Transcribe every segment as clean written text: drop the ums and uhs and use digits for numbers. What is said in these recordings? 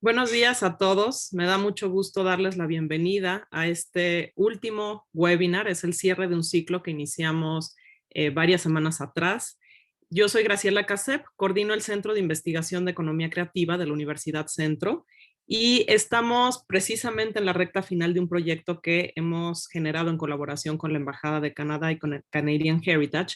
Buenos días a todos. Me da mucho gusto darles la bienvenida a este último webinar. Es el cierre de un ciclo que iniciamos varias semanas atrás. Yo soy Graciela Casep, coordino el Centro de Investigación de Economía Creativa de la Universidad Centro y estamos precisamente en la recta final de un proyecto que hemos generado en colaboración con la Embajada de Canadá y con el Canadian Heritage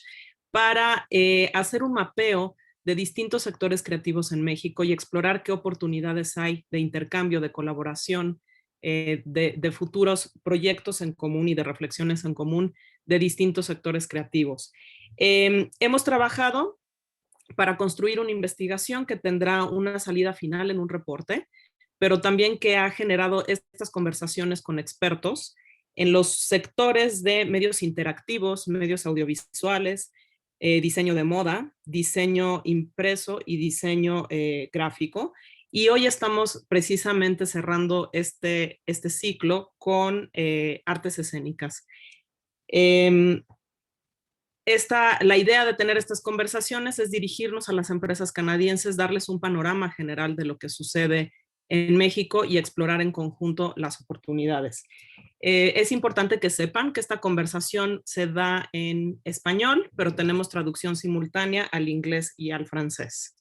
para hacer un mapeo de distintos sectores creativos en México y explorar qué oportunidades hay de intercambio, de colaboración, de futuros proyectos en común y de reflexiones en común de distintos sectores creativos. Hemos trabajado para construir una investigación que tendrá una salida final en un reporte, pero también que ha generado estas conversaciones con expertos en los sectores de medios interactivos, medios audiovisuales, diseño de moda, diseño impreso y diseño gráfico. Y hoy estamos precisamente cerrando este ciclo con artes escénicas. La idea de tener estas conversaciones es dirigirnos a las empresas canadienses, darles un panorama general de lo que sucede en México y explorar en conjunto las oportunidades. Es importante que sepan que esta conversación se da en español, pero tenemos traducción simultánea al inglés y al francés.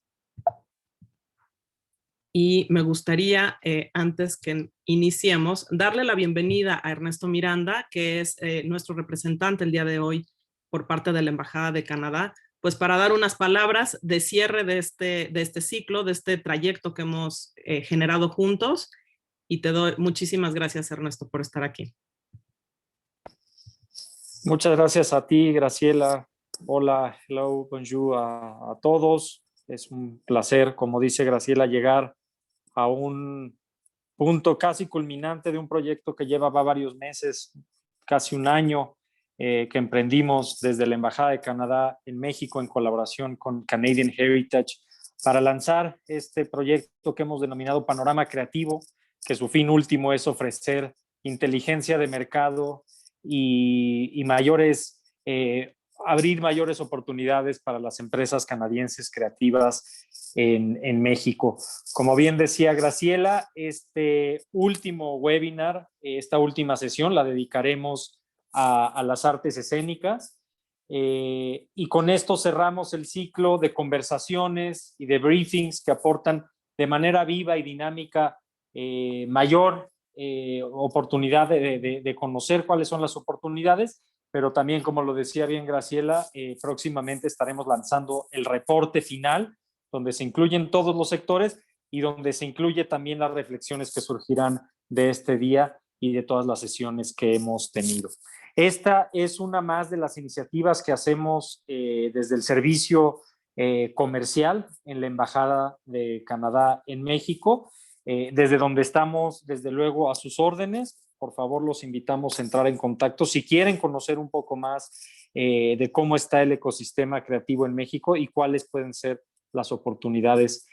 Y me gustaría, antes que iniciemos, darle la bienvenida a Ernesto Miranda, que es nuestro representante el día de hoy por parte de la Embajada de Canadá, pues para dar unas palabras de cierre de este ciclo, de este trayecto que hemos generado juntos. Y te doy muchísimas gracias, Ernesto, por estar aquí. Muchas gracias a ti, Graciela. Hola, hello, bonjour a todos. Es un placer, como dice Graciela, llegar a un punto casi culminante de un proyecto que llevaba varios meses, casi un año, que emprendimos desde la Embajada de Canadá en México en colaboración con Canadian Heritage para lanzar este proyecto que hemos denominado Panorama Creativo, que su fin último es ofrecer inteligencia de mercado y abrir mayores oportunidades para las empresas canadienses creativas en México. Como bien decía Graciela, este último webinar, esta última sesión la dedicaremos a las artes escénicas y con esto cerramos el ciclo de conversaciones y de briefings que aportan de manera viva y dinámica mayor oportunidad de conocer cuáles son las oportunidades, pero también, como lo decía bien Graciela, próximamente estaremos lanzando el reporte final, donde se incluyen todos los sectores y donde se incluye también las reflexiones que surgirán de este día y de todas las sesiones que hemos tenido. Esta es una más de las iniciativas que hacemos desde el servicio comercial en la Embajada de Canadá en México, desde donde estamos, desde luego, a sus órdenes. Por favor, los invitamos a entrar en contacto si quieren conocer un poco más de cómo está el ecosistema creativo en México y cuáles pueden ser las oportunidades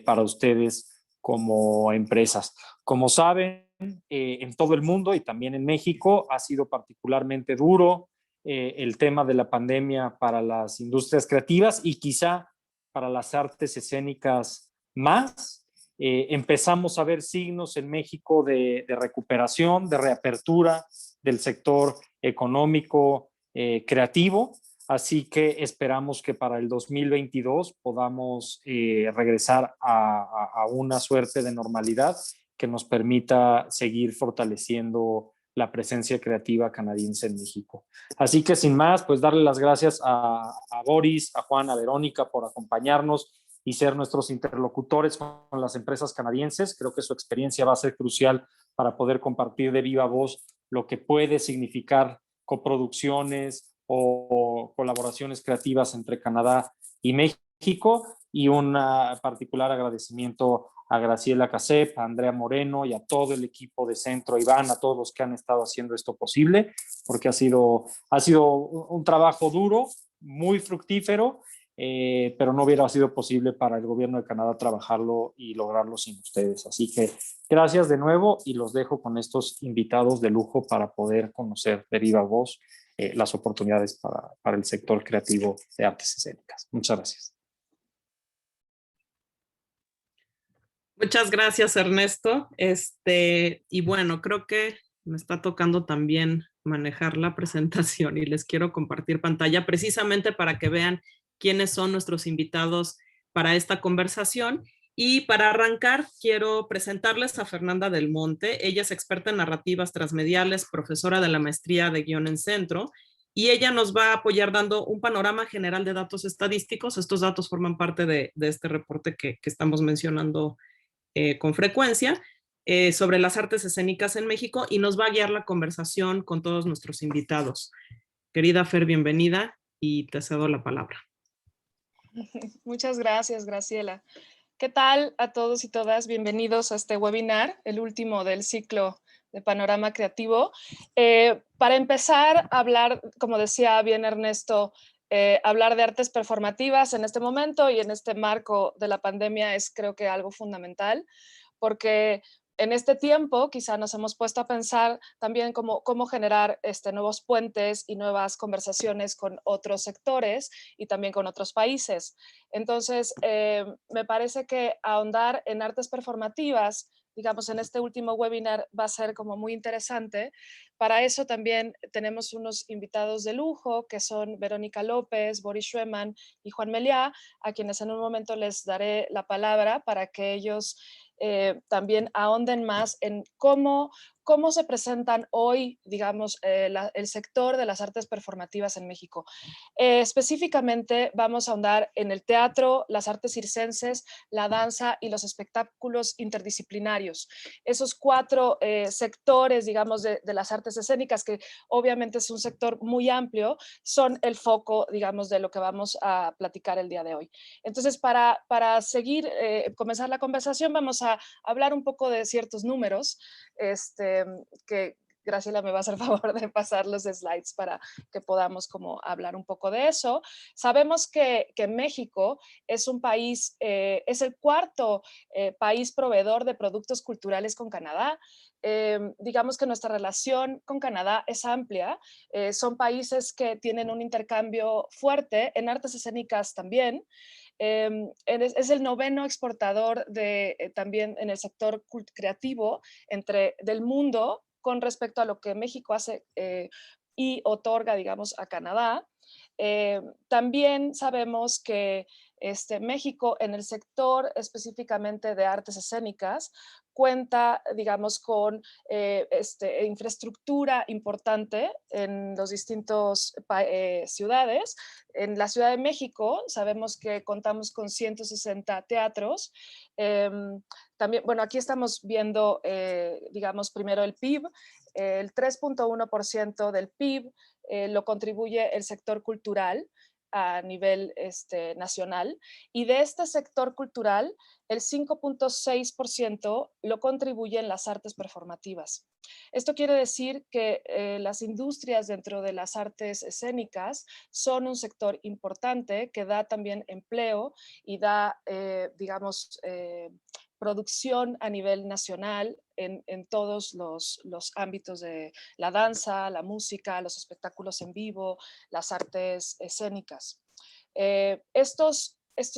para ustedes como empresas. Como saben, en todo el mundo y también en México ha sido particularmente duro el tema de la pandemia para las industrias creativas y quizá para las artes escénicas más. Empezamos a ver signos en México de recuperación, de reapertura del sector económico creativo. Así que esperamos que para el 2022 podamos regresar a una suerte de normalidad que nos permita seguir fortaleciendo la presencia creativa canadiense en México. Así que sin más, pues darle las gracias a Boris, a Juan, a Verónica por acompañarnos y ser nuestros interlocutores con las empresas canadienses. Creo que su experiencia va a ser crucial para poder compartir de viva voz lo que puede significar coproducciones o colaboraciones creativas entre Canadá y México, y un particular agradecimiento a Graciela Casep, a Andrea Moreno y a todo el equipo de Centro, Iván, a todos los que han estado haciendo esto posible, porque ha sido un trabajo duro, muy fructífero, pero no hubiera sido posible para el gobierno de Canadá trabajarlo y lograrlo sin ustedes. Así que gracias de nuevo y los dejo con estos invitados de lujo para poder conocer de viva voz las oportunidades para el sector creativo de artes escénicas. Muchas gracias. Muchas gracias, Ernesto. Y bueno, creo que me está tocando también manejar la presentación y les quiero compartir pantalla precisamente para que vean quiénes son nuestros invitados para esta conversación. Y para arrancar, quiero presentarles a Fernanda del Monte. Ella es experta en narrativas transmediales, profesora de la maestría de guión en Centro, y ella nos va a apoyar dando un panorama general de datos estadísticos. Estos datos forman parte de este reporte que estamos mencionando con frecuencia sobre las artes escénicas en México y nos va a guiar la conversación con todos nuestros invitados. Querida Fer, bienvenida y te cedo la palabra. Muchas gracias, Graciela. ¿Qué tal a todos y todas? Bienvenidos a este webinar, el último del ciclo de Panorama Creativo. Para empezar a hablar, como decía bien Ernesto, hablar de artes performativas en este momento y en este marco de la pandemia es creo que algo fundamental, porque en este tiempo quizá nos hemos puesto a pensar también cómo generar nuevos puentes y nuevas conversaciones con otros sectores y también con otros países. Entonces, me parece que ahondar en artes performativas, digamos, en este último webinar va a ser como muy interesante. Para eso también tenemos unos invitados de lujo que son Verónica López, Boris Schweman y Juan Meliá, a quienes en un momento les daré la palabra para que ellos también ahonden más en cómo se presentan hoy, digamos, el sector de las artes performativas en México. Específicamente vamos a ahondar en el teatro, las artes circenses, la danza y los espectáculos interdisciplinarios. Esos cuatro sectores, digamos, de las artes escénicas, que obviamente es un sector muy amplio, son el foco, digamos, de lo que vamos a platicar el día de hoy. Entonces, para seguir, comenzar la conversación, vamos a hablar un poco de ciertos números, que Graciela me va a hacer favor de pasar los slides para que podamos como hablar un poco de eso. Sabemos que México es un país, es el cuarto país proveedor de productos culturales con Canadá. Digamos que nuestra relación con Canadá es amplia. Son países que tienen un intercambio fuerte en artes escénicas también. Es el noveno exportador también en el sector creativo del mundo con respecto a lo que México hace y otorga, digamos, a Canadá. También sabemos que México en el sector específicamente de artes escénicas cuenta, digamos, con infraestructura importante en los distintos ciudades. En la Ciudad de México sabemos que contamos con 160 teatros. También, bueno, aquí estamos viendo, digamos, primero el PIB. El 3.1% del PIB lo contribuye el sector cultural a nivel nacional, y de este sector cultural el 5.6% lo contribuyen las artes performativas. Esto quiere decir que las industrias dentro de las artes escénicas son un sector importante que da también empleo y da, digamos, producción a nivel nacional en todos los ámbitos de la danza, la música, los espectáculos en vivo, las artes escénicas. Estos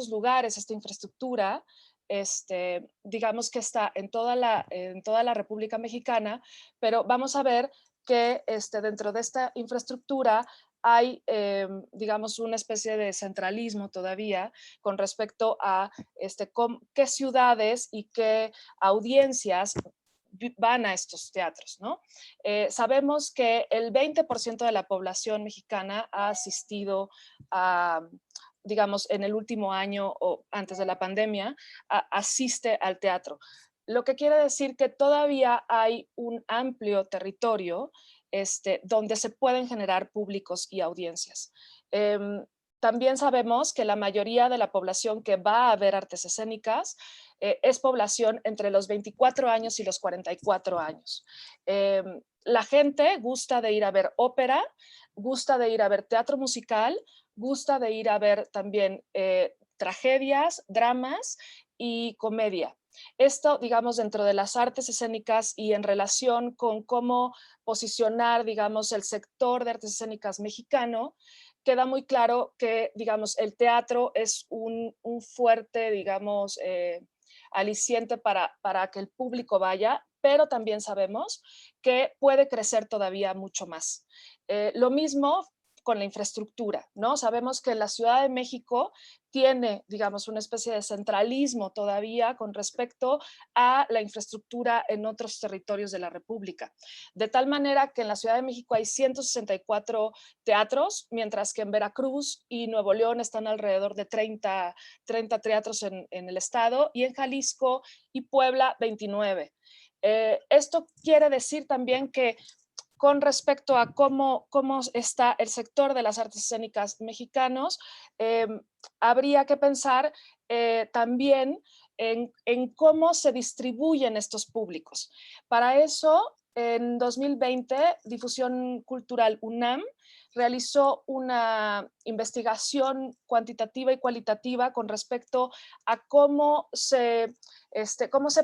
lugares, esta infraestructura, digamos que está en toda la República Mexicana, pero vamos a ver que dentro de esta infraestructura hay, digamos, una especie de centralismo todavía con respecto a qué ciudades y qué audiencias van a estos teatros, ¿no? Sabemos que el 20% de la población mexicana ha asistido a, digamos, en el último año o antes de la pandemia, asiste al teatro. Lo que quiere decir que todavía hay un amplio territorio donde se pueden generar públicos y audiencias. También sabemos que la mayoría de la población que va a ver artes escénicas es población entre los 24 años y los 44 años. La gente gusta de ir a ver ópera, gusta de ir a ver teatro musical, gusta de ir a ver también tragedias, dramas y comedia. Esto, digamos, dentro de las artes escénicas y en relación con cómo posicionar, digamos, el sector de artes escénicas mexicano, queda muy claro que, digamos, el teatro es un fuerte, digamos, aliciente para que el público vaya, pero también sabemos que puede crecer todavía mucho más. Lo mismo con la infraestructura, ¿no? Sabemos que la Ciudad de México tiene, digamos, una especie de centralismo todavía con respecto a la infraestructura en otros territorios de la República. De tal manera que en la Ciudad de México hay 164 teatros, mientras que en Veracruz y Nuevo León están alrededor de 30 teatros en el estado, y en Jalisco y Puebla 29. Esto quiere decir también que con respecto a cómo está el sector de las artes escénicas mexicanos, habría que pensar también en cómo se distribuyen estos públicos. Para eso, en 2020, Difusión Cultural UNAM realizó una investigación cuantitativa y cualitativa con respecto a cómo se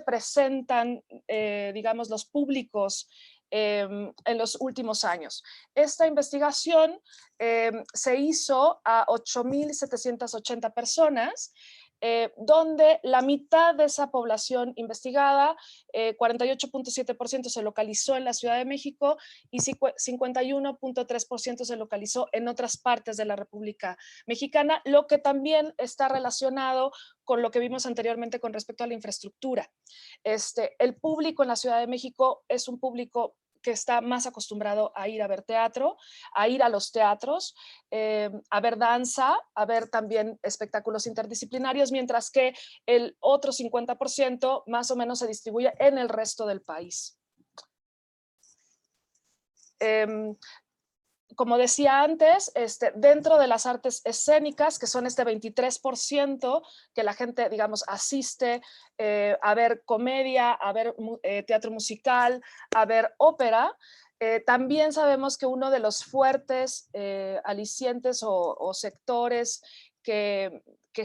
presentan, digamos, los públicos en los últimos años. Esta investigación se hizo a 8.780 personas, donde la mitad de esa población investigada, 48.7% se localizó en la Ciudad de México y 51.3% se localizó en otras partes de la República Mexicana, lo que también está relacionado con lo que vimos anteriormente con respecto a la infraestructura. El público en la Ciudad de México es un público que está más acostumbrado a ir a ver teatro, a ir a los teatros, a ver danza, a ver también espectáculos interdisciplinarios, mientras que el otro 50% más o menos se distribuye en el resto del país. Como decía antes, dentro de las artes escénicas, que son 23% que la gente, digamos, asiste a ver comedia, a ver teatro musical, a ver ópera, también sabemos que uno de los fuertes alicientes o sectores que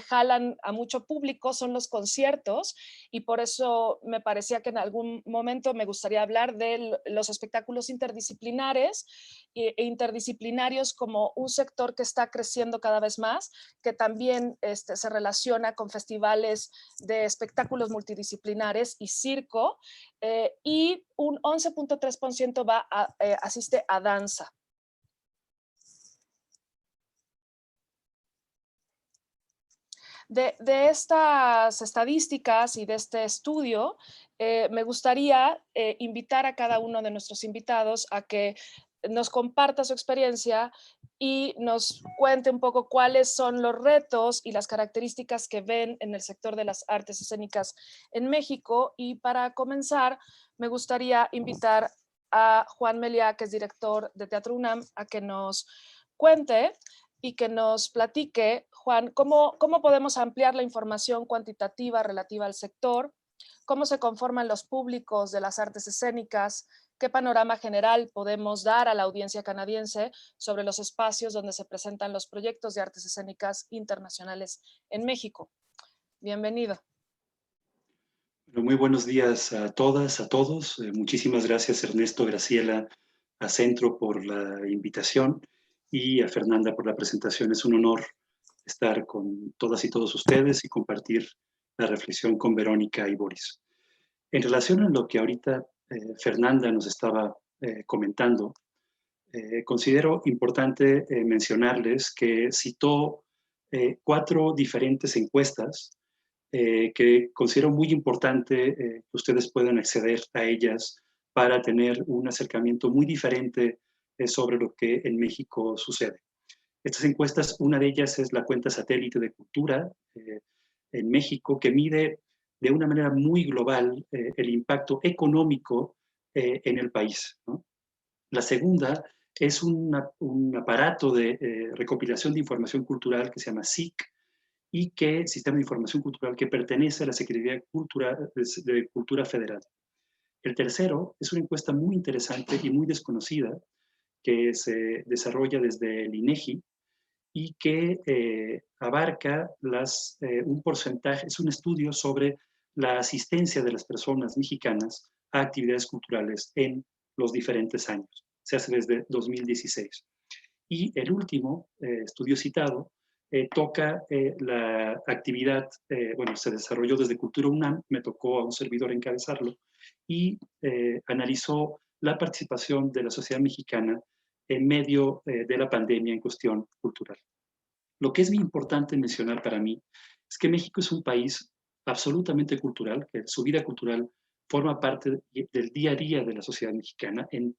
jalan a mucho público son los conciertos, y por eso me parecía que en algún momento me gustaría hablar de los espectáculos interdisciplinares e interdisciplinarios como un sector que está creciendo cada vez más, que también se relaciona con festivales de espectáculos multidisciplinares y circo, y un 11.3% asiste a danza. De estas estadísticas y de este estudio, me gustaría invitar a cada uno de nuestros invitados a que nos comparta su experiencia y nos cuente un poco cuáles son los retos y las características que ven en el sector de las artes escénicas en México. Y para comenzar, me gustaría invitar a Juan Meliá, que es director de Teatro UNAM, a que nos cuente y que nos platique, Juan, cómo podemos ampliar la información cuantitativa relativa al sector, cómo se conforman los públicos de las artes escénicas, qué panorama general podemos dar a la audiencia canadiense sobre los espacios donde se presentan los proyectos de artes escénicas internacionales en México. Bienvenido. Muy buenos días a todas, a todos. Muchísimas gracias, Ernesto, Graciela, a Centro por la invitación y a Fernanda por la presentación. Es un honor estar con todas y todos ustedes y compartir la reflexión con Verónica y Boris. En relación a lo que ahorita Fernanda nos estaba comentando, considero importante mencionarles que citó 4 diferentes encuestas que considero muy importante que ustedes puedan acceder a ellas para tener un acercamiento muy diferente sobre lo que en México sucede. Estas encuestas, una de ellas es la cuenta satélite de cultura en México, que mide de una manera muy global el impacto económico en el país, ¿no? La segunda es un aparato de recopilación de información cultural que se llama SIC, y que Sistema de Información Cultural, que pertenece a la Secretaría de Cultura Federal. El tercero es una encuesta muy interesante y muy desconocida que se desarrolla desde el INEGI y que abarca un porcentaje, es un estudio sobre la asistencia de las personas mexicanas a actividades culturales en los diferentes años. Se hace desde 2016. Y el último estudio citado toca la actividad, bueno, se desarrolló desde Cultura UNAM, me tocó a un servidor encabezarlo, y analizó la participación de la sociedad mexicana en medio de la pandemia en cuestión cultural. Lo que es muy importante mencionar para mí es que México es un país absolutamente cultural, que su vida cultural forma parte del día a día de la sociedad mexicana en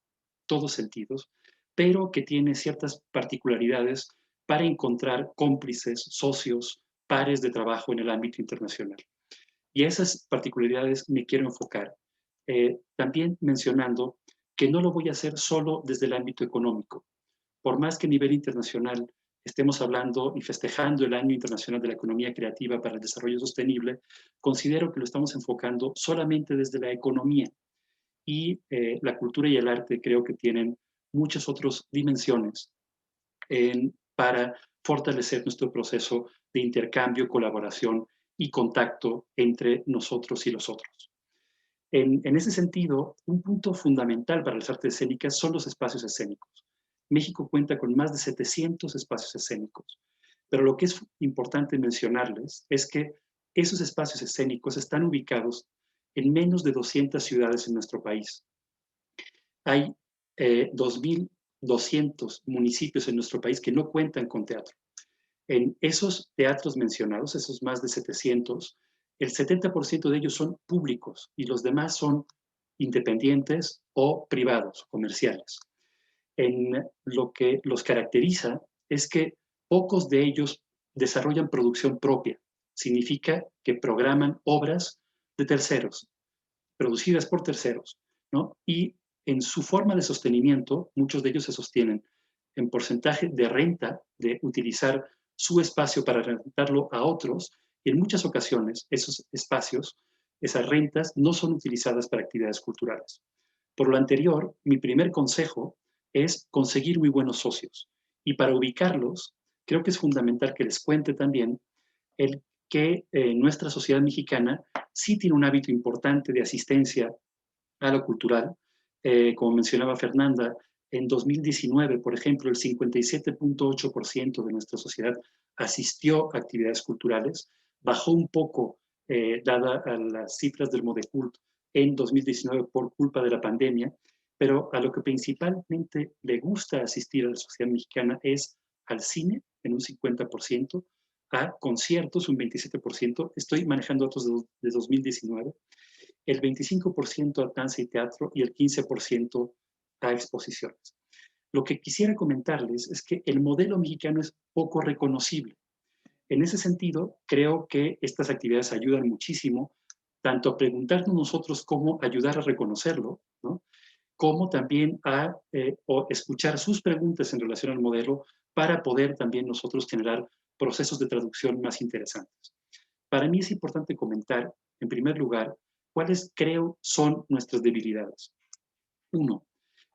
todos sentidos, pero que tiene ciertas particularidades para encontrar cómplices, socios, pares de trabajo en el ámbito internacional. Y a esas particularidades me quiero enfocar, también mencionando que no lo voy a hacer solo desde el ámbito económico. Por más que a nivel internacional estemos hablando y festejando el Año Internacional de la Economía Creativa para el Desarrollo Sostenible, considero que lo estamos enfocando solamente desde la economía. Y la cultura y el arte creo que tienen muchas otras dimensiones para fortalecer nuestro proceso de intercambio, colaboración y contacto entre nosotros y los otros. En ese sentido, un punto fundamental para las artes escénicas son los espacios escénicos. México cuenta con más de 700 espacios escénicos, pero lo que es importante mencionarles es que esos espacios escénicos están ubicados en menos de 200 ciudades en nuestro país. Hay 2.200 municipios en nuestro país que no cuentan con teatro. En esos teatros mencionados, esos más de 700, el 70% de ellos son públicos y los demás son independientes o privados, comerciales. En lo que los caracteriza es que pocos de ellos desarrollan producción propia. Significa que programan obras de terceros, producidas por terceros, ¿no? Y en su forma de sostenimiento, muchos de ellos se sostienen en porcentaje de renta, de utilizar su espacio para rentarlo a otros, y en muchas ocasiones esos espacios, esas rentas, no son utilizadas para actividades culturales. Por lo anterior, mi primer consejo es conseguir muy buenos socios. Y para ubicarlos, creo que es fundamental que les cuente también el que nuestra sociedad mexicana sí tiene un hábito importante de asistencia a lo cultural. Como mencionaba Fernanda, en 2019, por ejemplo, el 57.8% de nuestra sociedad asistió a actividades culturales, bajó un poco, dada a las cifras del Modecult en 2019 por culpa de la pandemia, pero a lo que principalmente le gusta asistir a la sociedad mexicana es al cine, en un 50%, a conciertos, un 27%, estoy manejando datos de 2019, el 25% a danza y teatro y el 15% a exposiciones. Lo que quisiera comentarles es que el modelo mexicano es poco reconocible. En ese sentido, creo que estas actividades ayudan muchísimo, tanto a preguntarnos nosotros cómo ayudar a reconocerlo, ¿no?, como también a escuchar sus preguntas en relación al modelo para poder también nosotros generar procesos de traducción más interesantes. Para mí es importante comentar, en primer lugar, cuáles creo son nuestras debilidades. Uno,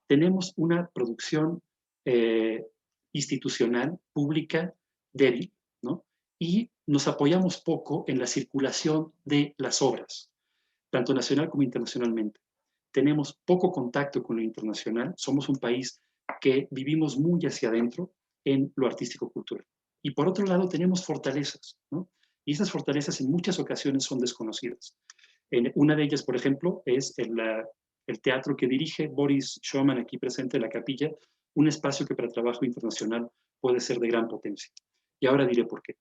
tenemos una producción institucional, pública, débil, ¿no? Y nos apoyamos poco en la circulación de las obras, tanto nacional como internacionalmente. Tenemos poco contacto con lo internacional, somos un país que vivimos muy hacia adentro en lo artístico-cultural. Y por otro lado tenemos fortalezas, ¿no? Y esas fortalezas en muchas ocasiones son desconocidas. Una de ellas, por ejemplo, es el teatro que dirige Boris Schoeman, aquí presente en la capilla, un espacio que para trabajo internacional puede ser de gran potencia. Y ahora diré por qué.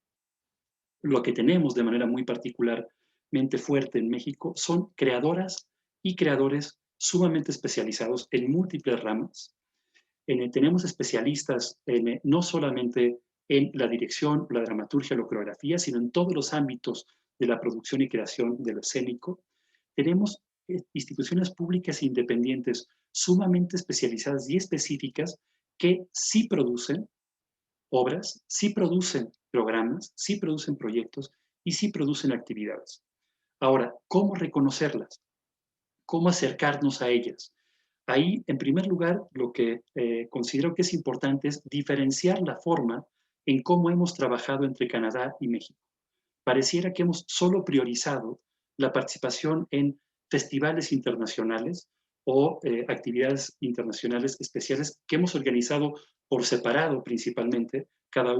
Lo que tenemos de manera muy particularmente fuerte en México son creadoras y creadores sumamente especializados en múltiples ramas. Tenemos especialistas no solamente en la dirección, la dramaturgia, la coreografía, sino en todos los ámbitos de la producción y creación de lo escénico. Tenemos instituciones públicas e independientes sumamente especializadas y específicas que sí producen obras, sí producen programas, sí producen proyectos y sí producen actividades. Ahora, ¿cómo reconocerlas? ¿Cómo acercarnos a ellas? Ahí, en primer lugar, lo que considero que es importante es diferenciar la forma en cómo hemos trabajado entre Canadá y México. Pareciera que hemos solo priorizado la participación en festivales internacionales o actividades internacionales especiales que hemos organizado por separado principalmente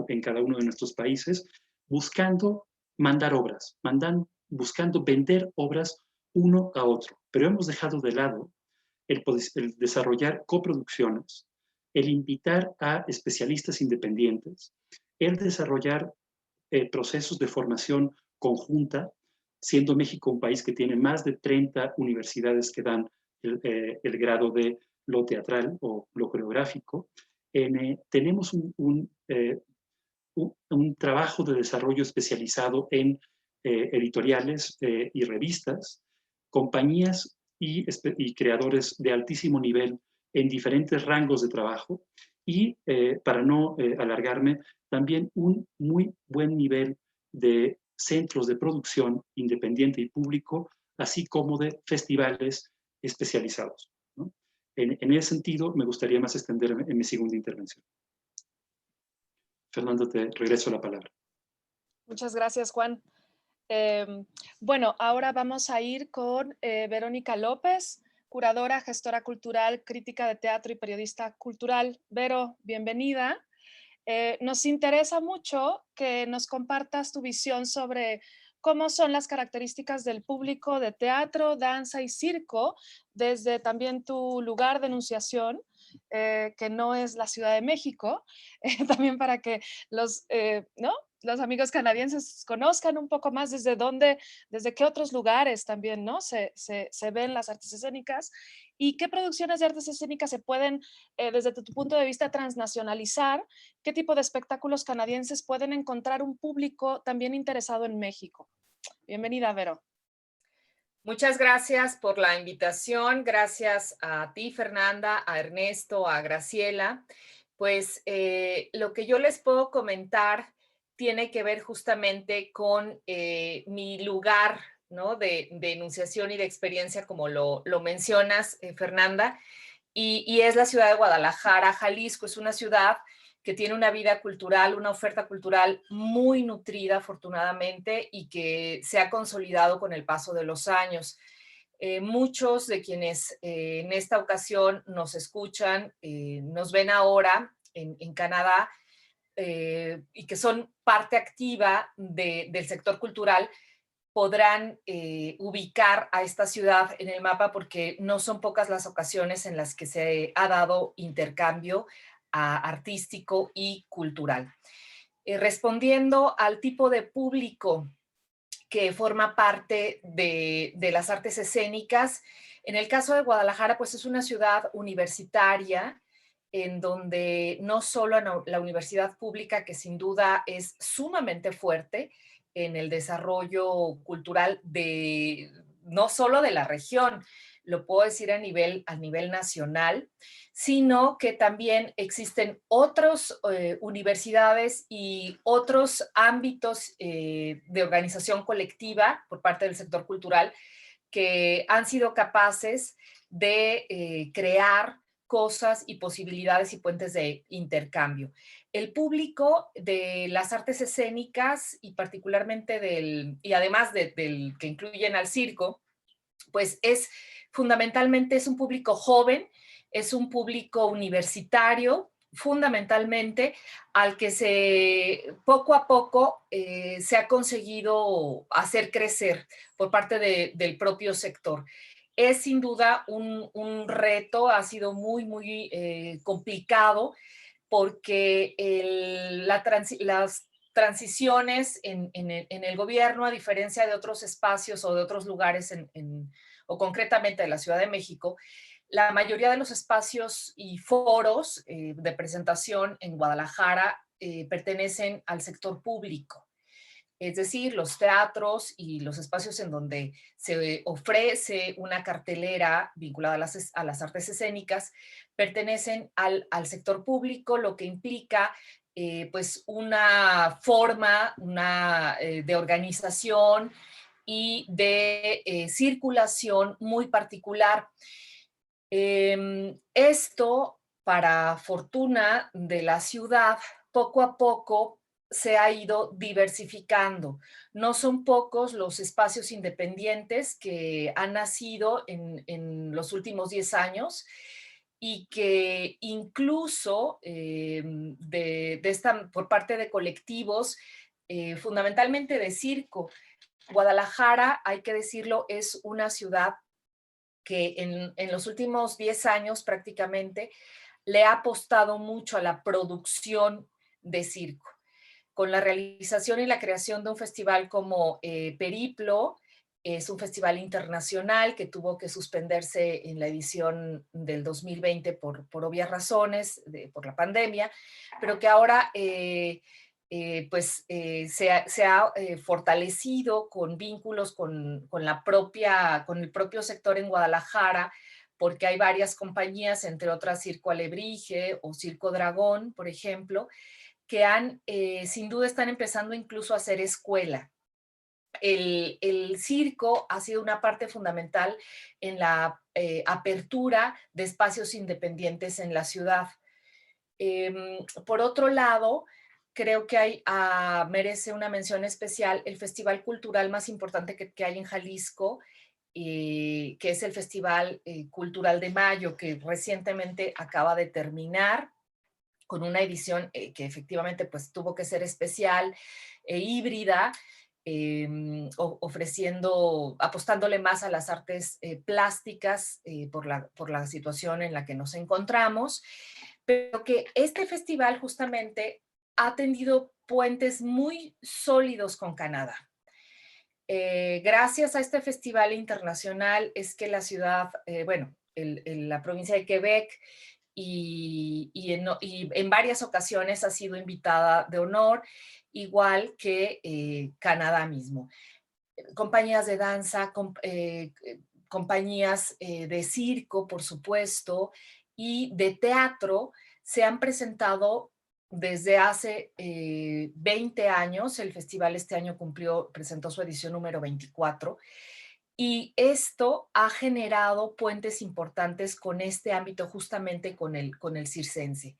en cada uno de nuestros países, buscando mandar obras, buscando vender obras uno a otro. Pero hemos dejado de lado el desarrollar coproducciones, el invitar a especialistas independientes, el desarrollar procesos de formación conjunta, siendo México un país que tiene más de 30 universidades que dan el grado de lo teatral o lo coreográfico. Tenemos un trabajo de desarrollo especializado en editoriales y revistas, compañías y creadores de altísimo nivel en diferentes rangos de trabajo y, para no alargarme, también un muy buen nivel de centros de producción independiente y público, así como de festivales especializados, ¿no? En ese sentido, me gustaría más extenderme en mi segunda intervención. Fernando, te regreso la palabra. Muchas gracias, Juan. Bueno, ahora vamos a ir con Verónica López, curadora, gestora cultural, crítica de teatro y periodista cultural. Vero, bienvenida. Nos interesa mucho que nos compartas tu visión sobre cómo son las características del público de teatro, danza y circo, desde también tu lugar de enunciación, que no es la Ciudad de México, también para que los amigos canadienses conozcan un poco más desde qué otros lugares también, ¿no? Se ven las artes escénicas y qué producciones de artes escénicas se pueden, desde tu punto de vista, transnacionalizar, qué tipo de espectáculos canadienses pueden encontrar un público también interesado en México. Bienvenida, Vero. Muchas gracias por la invitación. Gracias a ti, Fernanda, a Ernesto, a Graciela. Pues lo que yo les puedo comentar tiene que ver justamente con mi lugar, ¿no? de enunciación y de experiencia, como lo mencionas, Fernanda, y es la ciudad de Guadalajara, Jalisco. Es una ciudad que tiene una vida cultural, una oferta cultural muy nutrida, afortunadamente, y que se ha consolidado con el paso de los años. Muchos de quienes en esta ocasión nos escuchan, nos ven ahora en Canadá, y que son parte activa del sector cultural, podrán ubicar a esta ciudad en el mapa, porque no son pocas las ocasiones en las que se ha dado intercambio artístico y cultural. Respondiendo al tipo de público que forma parte de las artes escénicas, en el caso de Guadalajara, pues es una ciudad universitaria, en donde no solo la universidad pública, que sin duda es sumamente fuerte en el desarrollo cultural no solo de la región, lo puedo decir a nivel nacional, sino que también existen otras universidades y otros ámbitos de organización colectiva por parte del sector cultural que han sido capaces de crear cosas y posibilidades y puentes de intercambio. El público de las artes escénicas y particularmente y además del que incluyen al circo, pues fundamentalmente es un público joven, es un público universitario, fundamentalmente, al que poco a poco se ha conseguido hacer crecer por parte del propio sector. Es sin duda un reto, ha sido muy, muy complicado, porque las transiciones en el gobierno, a diferencia de otros espacios o de otros lugares, o concretamente de la Ciudad de México, la mayoría de los espacios y foros de presentación en Guadalajara pertenecen al sector público. Es decir, los teatros y los espacios en donde se ofrece una cartelera vinculada a las artes escénicas pertenecen al sector público, lo que implica pues una forma de organización y de circulación muy particular. Esto, para fortuna de la ciudad, poco a poco se ha ido diversificando. No son pocos los espacios independientes que han nacido en los últimos 10 años y que incluso por parte de colectivos, fundamentalmente de circo. Guadalajara, hay que decirlo, es una ciudad que en los últimos 10 años prácticamente le ha apostado mucho a la producción de circo, con la realización y la creación de un festival como Periplo. Es un festival internacional que tuvo que suspenderse en la edición del 2020 por obvias razones, por la pandemia, pero que ahora se ha fortalecido con vínculos con el propio sector en Guadalajara, porque hay varias compañías, entre otras Circo Alebrije o Circo Dragón, por ejemplo, que sin duda están empezando incluso a hacer escuela. El circo ha sido una parte fundamental en la apertura de espacios independientes en la ciudad. Por otro lado, creo que merece una mención especial el festival cultural más importante que hay en Jalisco, que es el Festival Cultural de Mayo, que recientemente acaba de terminar, con una edición que efectivamente pues tuvo que ser especial e híbrida, apostándole más a las artes plásticas por la situación en la que nos encontramos, pero que este festival justamente ha tendido puentes muy sólidos con Canadá. Gracias a este festival internacional es que la ciudad, la provincia de Quebec y en varias ocasiones ha sido invitada de honor, igual que Canadá mismo. Compañías de danza, compañías de circo, por supuesto, y de teatro se han presentado desde hace 20 años. El festival este año presentó su edición número 24, y esto ha generado puentes importantes con este ámbito, justamente con el circense.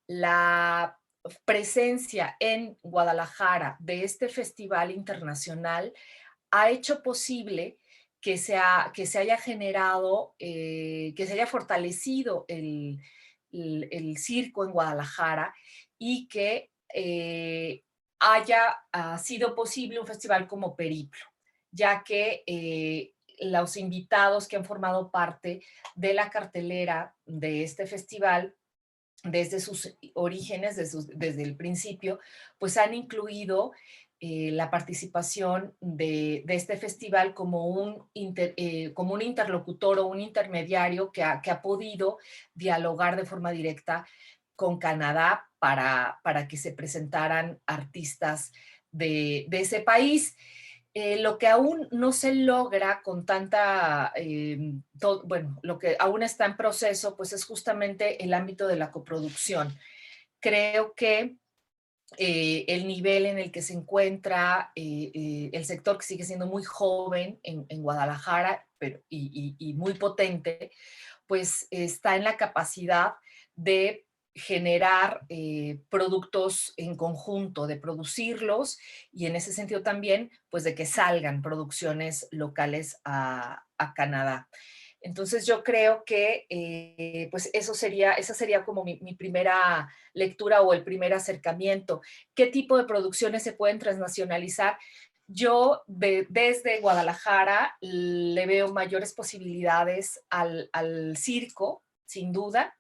La presencia en Guadalajara de este festival internacional ha hecho posible que se haya generado, que se haya fortalecido el circo en Guadalajara, y que haya sido posible un festival como Periplo, ya que los invitados que han formado parte de la cartelera de este festival desde sus orígenes, desde el principio, pues han incluido la participación de este festival como un interlocutor o un intermediario que ha podido dialogar de forma directa con Canadá para que se presentaran artistas de ese país. Lo que aún no se logra con lo que aún está en proceso, pues es justamente el ámbito de la coproducción. Creo que el nivel en el que se encuentra el sector, que sigue siendo muy joven en Guadalajara y muy potente, pues está en la capacidad de generar productos en conjunto, de producirlos, y en ese sentido también, pues de que salgan producciones locales a Canadá. Entonces yo creo que pues esa sería como mi primera lectura o el primer acercamiento. ¿Qué tipo de producciones se pueden transnacionalizar? Yo desde Guadalajara le veo mayores posibilidades al circo, sin duda,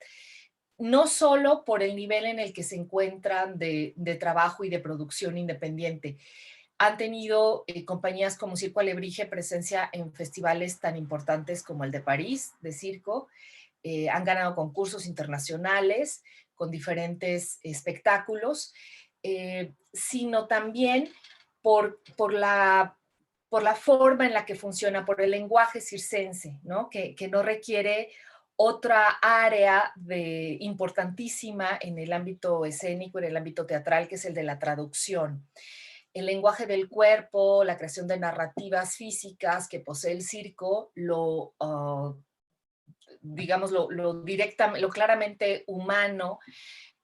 no solo por el nivel en el que se encuentran de trabajo y de producción independiente. Han tenido compañías como Circo Alebrije presencia en festivales tan importantes como el de París, de circo. Han ganado concursos internacionales con diferentes espectáculos, sino también por la forma en la que funciona, por el lenguaje circense, ¿no? Que no requiere otra área importantísima en el ámbito escénico, en el ámbito teatral, que es el de la traducción. El lenguaje del cuerpo, la creación de narrativas físicas que posee el circo, lo claramente humano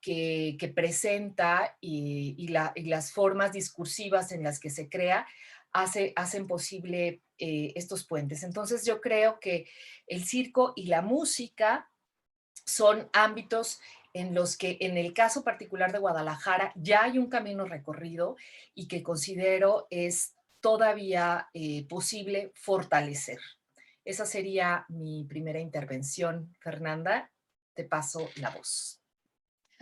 que presenta, y las formas discursivas en las que se crea, hacen posible estos puentes. Entonces yo creo que el circo y la música son ámbitos en los que en el caso particular de Guadalajara ya hay un camino recorrido y que considero es todavía posible fortalecer. Esa sería mi primera intervención, Fernanda. Te paso la voz.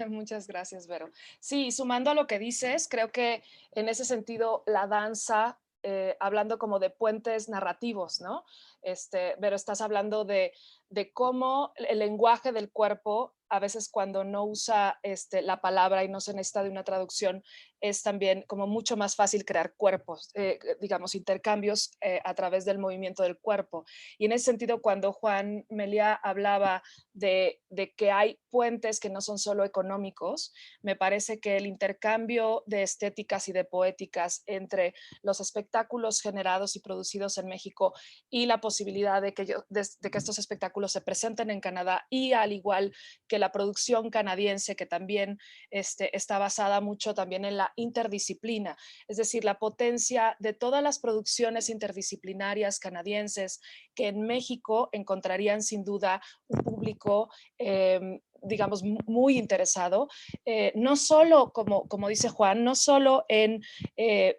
Muchas gracias, Vero. Sí, sumando a lo que dices, creo que en ese sentido la danza, hablando como de puentes narrativos, ¿no? Vero, estás hablando de cómo el lenguaje del cuerpo, a veces cuando no usa la palabra y no se necesita de una traducción, es también como mucho más fácil crear cuerpos, digamos, intercambios a través del movimiento del cuerpo. Y en ese sentido, cuando Juan Meliá hablaba de que hay puentes que no son solo económicos, me parece que el intercambio de estéticas y de poéticas entre los espectáculos generados y producidos en México y la posibilidad de que estos espectáculos se presenten en Canadá, y al igual que la producción canadiense, que también está basada mucho también en la interdisciplina, es decir, la potencia de todas las producciones interdisciplinarias canadienses que en México encontrarían sin duda un público digamos, muy interesado, no solo, como dice Juan, no solo en,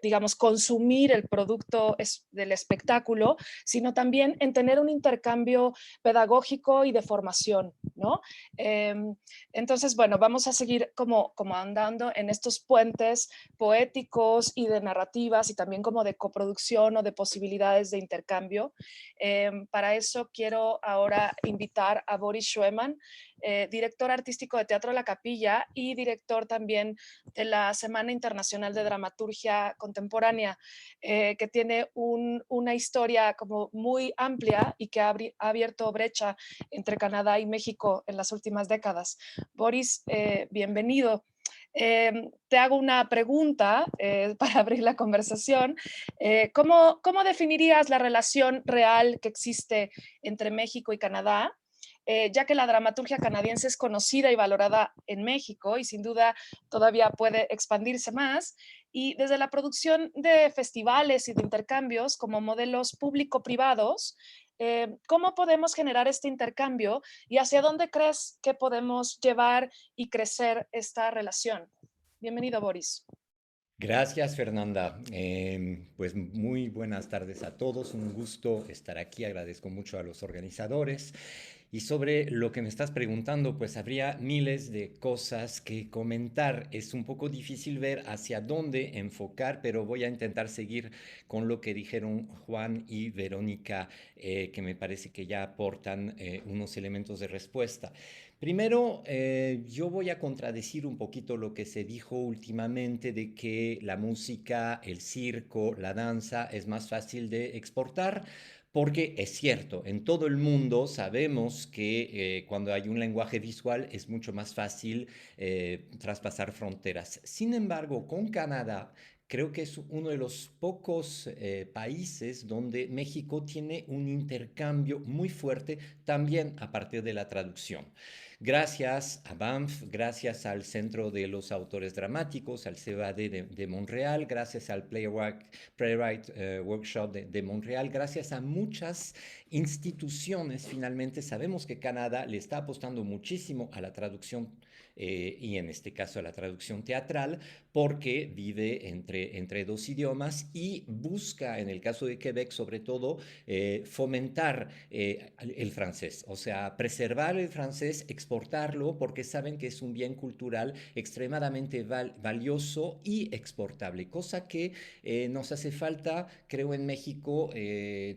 digamos, consumir el producto del espectáculo, sino también en tener un intercambio pedagógico y de formación, ¿no? Entonces, bueno, vamos a seguir como andando en estos puentes poéticos y de narrativas y también como de coproducción o de posibilidades de intercambio. Para eso quiero ahora invitar a Boris Schweman, director artístico de Teatro La Capilla y director también de la Semana Internacional de Dramaturgia Contemporánea, que tiene una historia como muy amplia y que ha abierto brecha entre Canadá y México en las últimas décadas. Boris, bienvenido. Te hago una pregunta para abrir la conversación. ¿Cómo definirías la relación real que existe entre México y Canadá? Ya que la dramaturgia canadiense es conocida y valorada en México y sin duda todavía puede expandirse más, y desde la producción de festivales y de intercambios como modelos público-privados, ¿cómo podemos generar este intercambio y hacia dónde crees que podemos llevar y crecer esta relación? Bienvenido, Boris. Gracias, Fernanda. Pues muy buenas tardes a todos. Un gusto estar aquí. Agradezco mucho a los organizadores. Y sobre lo que me estás preguntando, pues habría miles de cosas que comentar. Es un poco difícil ver hacia dónde enfocar, pero voy a intentar seguir con lo que dijeron Juan y Verónica, que me parece que ya aportan unos elementos de respuesta. Primero, yo voy a contradecir un poquito lo que se dijo últimamente de que la música, el circo, la danza es más fácil de exportar. Porque es cierto, en todo el mundo sabemos que cuando hay un lenguaje visual es mucho más fácil traspasar fronteras. Sin embargo, con Canadá creo que es uno de los pocos países donde México tiene un intercambio muy fuerte también a partir de la traducción. Gracias a Banff, gracias al Centro de los Autores Dramáticos, al CEVAD de Montreal, gracias al Playwright Workshop de Montreal, gracias a muchas instituciones, finalmente sabemos que Canadá le está apostando muchísimo a la traducción y en este caso a la traducción teatral, porque vive entre dos idiomas y busca, en el caso de Quebec sobre todo, fomentar el francés, o sea, preservar el francés, exportarlo, porque saben que es un bien cultural extremadamente valioso y exportable, cosa que nos hace falta, creo, en México,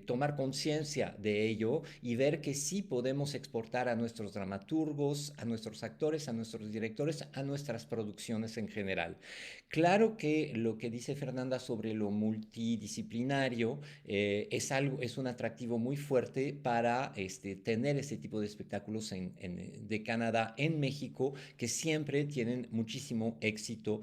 tomar conciencia de ello y ver que sí podemos exportar a nuestros dramaturgos, a nuestros actores, a nuestros directores, a nuestras producciones en general. Claro que lo que dice Fernanda sobre lo multidisciplinario es un atractivo muy fuerte para tener este tipo de espectáculos de Canadá en México, que siempre tienen muchísimo éxito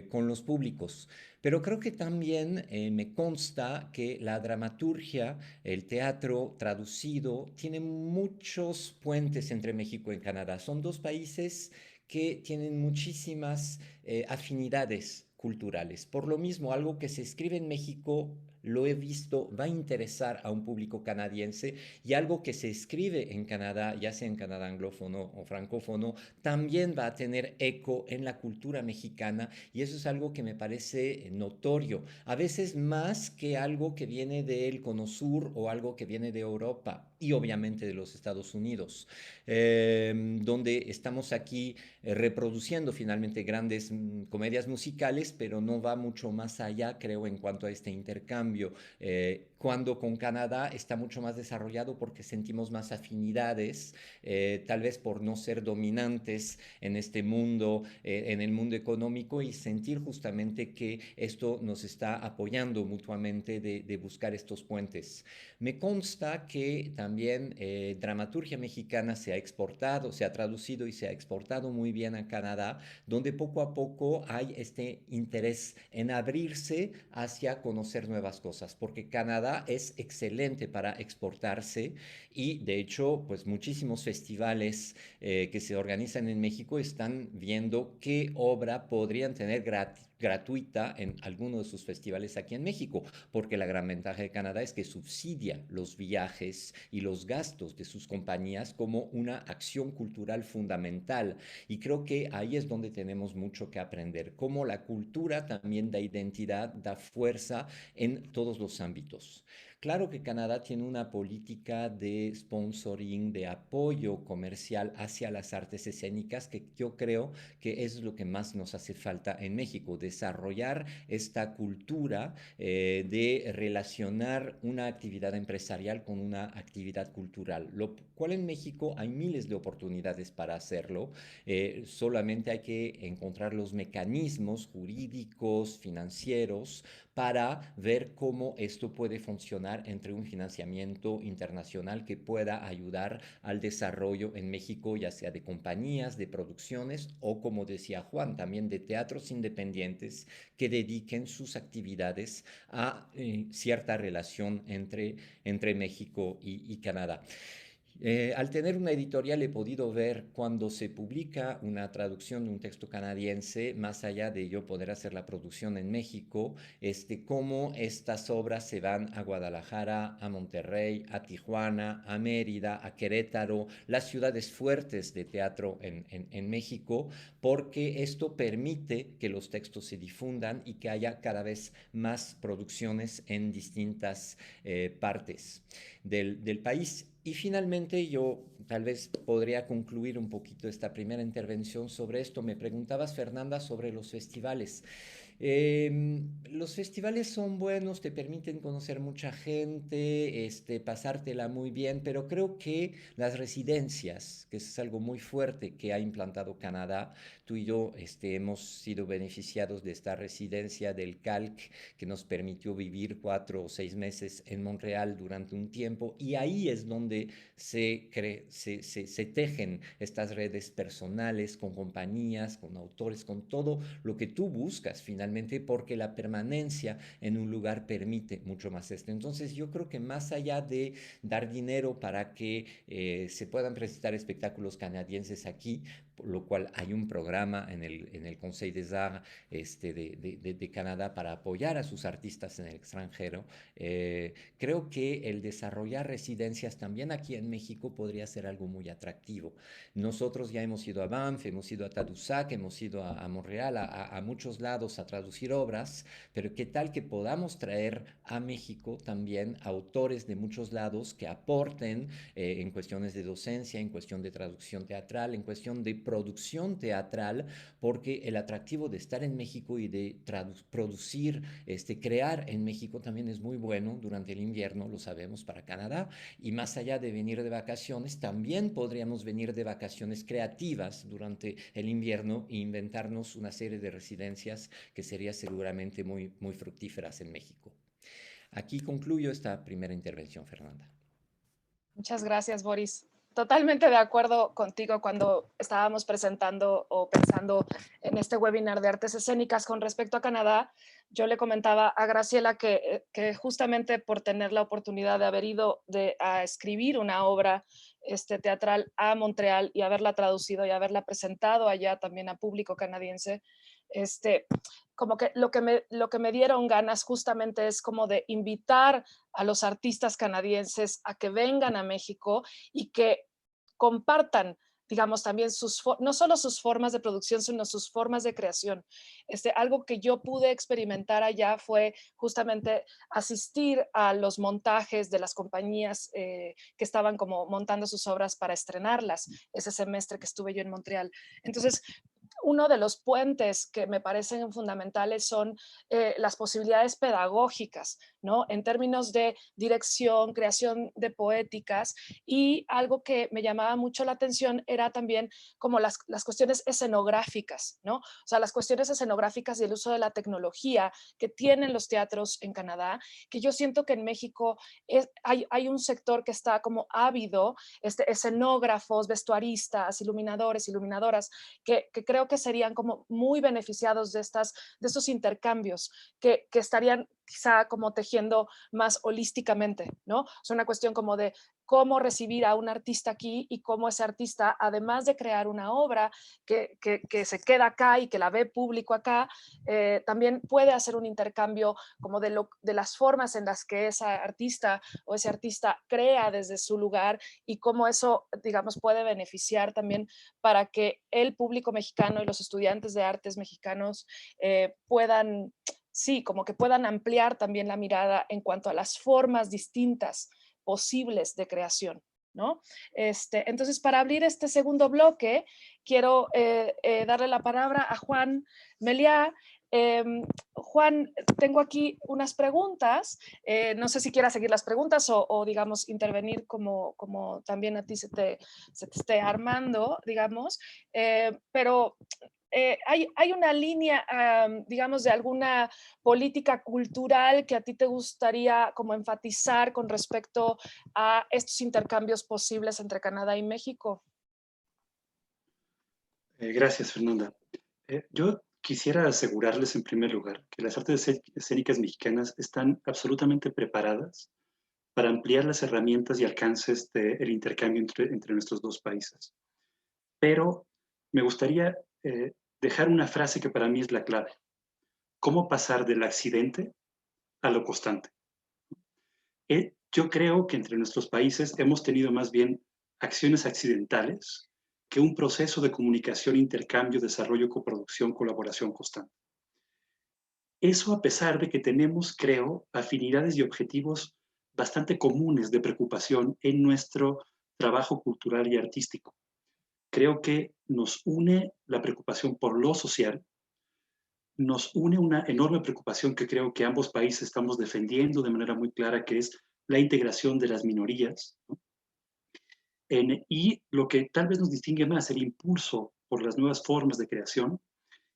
con los públicos. Pero creo que también me consta que la dramaturgia, el teatro traducido, tiene muchos puentes entre México y Canadá. Son dos países que tienen muchísimas afinidades culturales. Por lo mismo, algo que se escribe en México lo he visto, va a interesar a un público canadiense y algo que se escribe en Canadá, ya sea en Canadá anglófono o francófono, también va a tener eco en la cultura mexicana y eso es algo que me parece notorio, a veces más que algo que viene del Cono Sur o algo que viene de Europa y obviamente de los Estados Unidos, donde estamos aquí reproduciendo finalmente grandes comedias musicales, pero no va mucho más allá, creo, en cuanto a este intercambio. Cuando con Canadá está mucho más desarrollado porque sentimos más afinidades, tal vez por no ser dominantes en este mundo, en el mundo económico y sentir justamente que esto nos está apoyando mutuamente de buscar estos puentes. Me consta que también dramaturgia mexicana se ha exportado, se ha traducido y se ha exportado muy bien a Canadá, donde poco a poco hay este interés en abrirse hacia conocer nuevas cosas, porque Canadá es excelente para exportarse y de hecho, pues muchísimos festivales que se organizan en México están viendo qué obra podrían tener gratuita en alguno de sus festivales aquí en México, porque la gran ventaja de Canadá es que subsidia los viajes y los gastos de sus compañías como una acción cultural fundamental. Y creo que ahí es donde tenemos mucho que aprender, cómo la cultura también da identidad, da fuerza en todos los ámbitos. Claro que Canadá tiene una política de sponsoring, de apoyo comercial hacia las artes escénicas que yo creo que es lo que más nos hace falta en México, desarrollar esta cultura de relacionar una actividad empresarial con una actividad cultural, lo cual en México hay miles de oportunidades para hacerlo, solamente hay que encontrar los mecanismos jurídicos, financieros, para ver cómo esto puede funcionar entre un financiamiento internacional que pueda ayudar al desarrollo en México, ya sea de compañías, de producciones o, como decía Juan, también de teatros independientes que dediquen sus actividades a cierta relación entre México y Canadá. Al tener una editorial he podido ver cuando se publica una traducción de un texto canadiense, más allá de yo poder hacer la producción en México, cómo estas obras se van a Guadalajara, a Monterrey, a Tijuana, a Mérida, a Querétaro, las ciudades fuertes de teatro en México, porque esto permite que los textos se difundan y que haya cada vez más producciones en distintas partes del país. Y finalmente yo tal vez podría concluir un poquito esta primera intervención sobre esto. Me preguntabas, Fernanda, sobre los festivales. Los festivales son buenos, te permiten conocer mucha gente, pasártela muy bien, pero creo que las residencias, que es algo muy fuerte que ha implantado Canadá, tú y yo hemos sido beneficiados de esta residencia del CALC que nos permitió vivir 4 o 6 meses en Montreal durante un tiempo y ahí es donde se tejen estas redes personales con compañías, con autores, con todo lo que tú buscas finalmente, porque la permanencia en un lugar permite mucho más esto. Entonces yo creo que más allá de dar dinero para que se puedan presentar espectáculos canadienses aquí, por lo cual hay un programa en el Conseil des Arts de Canadá para apoyar a sus artistas en el extranjero, creo que el desarrollar residencias también aquí en México podría ser algo muy atractivo. Nosotros ya hemos ido a Banff, hemos ido a Tadoussac, hemos ido a Montreal, a muchos lados a traducir obras, pero qué tal que podamos traer a México también autores de muchos lados que aporten en cuestiones de docencia, en cuestión de traducción teatral, en cuestión de producción teatral, porque el atractivo de estar en México y de producir, crear en México también es muy bueno durante el invierno, lo sabemos, para Canadá, y más allá de venir de vacaciones, también podríamos venir de vacaciones creativas durante el invierno e inventarnos una serie de residencias que serían seguramente muy, muy fructíferas en México. Aquí concluyo esta primera intervención, Fernanda. Muchas gracias, Boris. Totalmente de acuerdo contigo cuando estábamos presentando o pensando en este webinar de artes escénicas con respecto a Canadá. Yo le comentaba a Graciela que justamente por tener la oportunidad de haber ido a escribir una obra teatral a Montreal y haberla traducido y haberla presentado allá también a público canadiense, como que lo que me dieron ganas justamente es como de invitar a los artistas canadienses a que vengan a México y que compartan, digamos, también no solo sus formas de producción, sino sus formas de creación. Algo que yo pude experimentar allá fue justamente asistir a los montajes de las compañías que estaban como montando sus obras para estrenarlas ese semestre que estuve yo en Montreal. Entonces, uno de los puentes que me parecen fundamentales son las posibilidades pedagógicas, ¿no? En términos de dirección, creación de poéticas, y algo que me llamaba mucho la atención era también como las cuestiones escenográficas, ¿no? O sea, las cuestiones escenográficas y el uso de la tecnología que tienen los teatros en Canadá, que yo siento que en México hay un sector que está como ávido, escenógrafos, vestuaristas, iluminadores, iluminadoras, que creo que serían como muy beneficiados de estos intercambios que estarían quizá como tejiendo más holísticamente, ¿no? Es una cuestión como de cómo recibir a un artista aquí y cómo ese artista, además de crear una obra que se queda acá y que la ve público acá, también puede hacer un intercambio como de las formas en las que esa artista o ese artista crea desde su lugar y cómo eso, digamos, puede beneficiar también para que el público mexicano y los estudiantes de artes mexicanos puedan, sí, como que puedan ampliar también la mirada en cuanto a las formas distintas posibles de creación, ¿no? Entonces, para abrir este segundo bloque, quiero darle la palabra a Juan Meliá. Juan, tengo aquí unas preguntas. No sé si quieras seguir las preguntas o digamos, intervenir como también a ti se te esté armando, digamos. Pero hay una línea, digamos, de alguna política cultural que a ti te gustaría como enfatizar con respecto a estos intercambios posibles entre Canadá y México. Gracias, Fernanda. Yo quisiera asegurarles en primer lugar que las artes escénicas mexicanas están absolutamente preparadas para ampliar las herramientas y alcances del intercambio entre nuestros dos países. Pero me gustaría dejar una frase que para mí es la clave. ¿Cómo pasar del accidente a lo constante? Yo creo que entre nuestros países hemos tenido más bien acciones accidentales que un proceso de comunicación, intercambio, desarrollo, coproducción, colaboración constante. Eso a pesar de que tenemos, creo, afinidades y objetivos bastante comunes de preocupación en nuestro trabajo cultural y artístico. Creo que nos une la preocupación por lo social, nos une una enorme preocupación que creo que ambos países estamos defendiendo de manera muy clara, que es la integración de las minorías, ¿no? Y lo que tal vez nos distingue más, el impulso por las nuevas formas de creación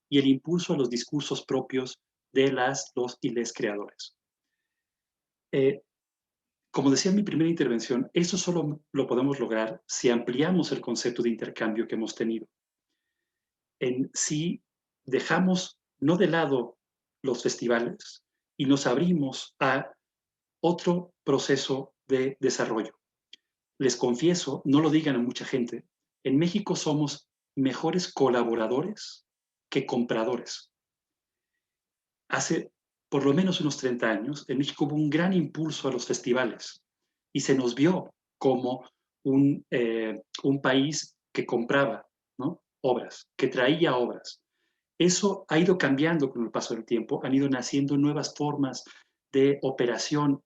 y el impulso a los discursos propios de los y les creadores. Como decía en mi primera intervención, eso solo lo podemos lograr si ampliamos el concepto de intercambio que hemos tenido. Si dejamos no de lado los festivales y nos abrimos a otro proceso de desarrollo. Les confieso, no lo digan a mucha gente, en México somos mejores colaboradores que compradores. Hace por lo menos unos 30 años, en México hubo un gran impulso a los festivales y se nos vio como un país que compraba, ¿no?, obras, que traía obras. Eso ha ido cambiando con el paso del tiempo, han ido naciendo nuevas formas de operación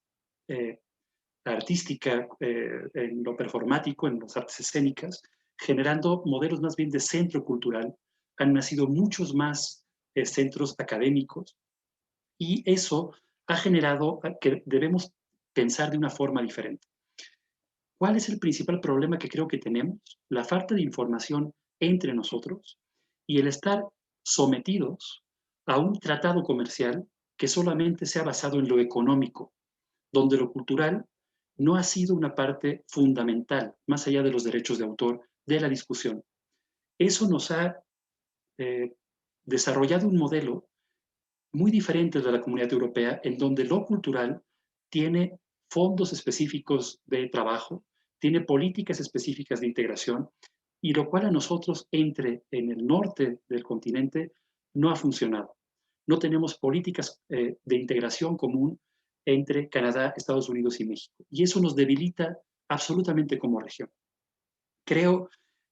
artística, en lo performático, en las artes escénicas, generando modelos más bien de centro cultural. Han nacido muchos más centros académicos y eso ha generado que debemos pensar de una forma diferente. ¿Cuál es el principal problema que creo que tenemos? La falta de información entre nosotros y el estar sometidos a un tratado comercial que solamente se ha basado en lo económico, donde lo cultural no ha sido una parte fundamental, más allá de los derechos de autor, de la discusión. Eso nos ha desarrollado un modelo muy diferente de la Comunidad Europea, en donde lo cultural tiene fondos específicos de trabajo, tiene políticas específicas de integración, y lo cual a nosotros, en el norte del continente, no ha funcionado. No tenemos políticas de integración común entre Canadá, Estados Unidos y México. Y eso nos debilita absolutamente como región. Creo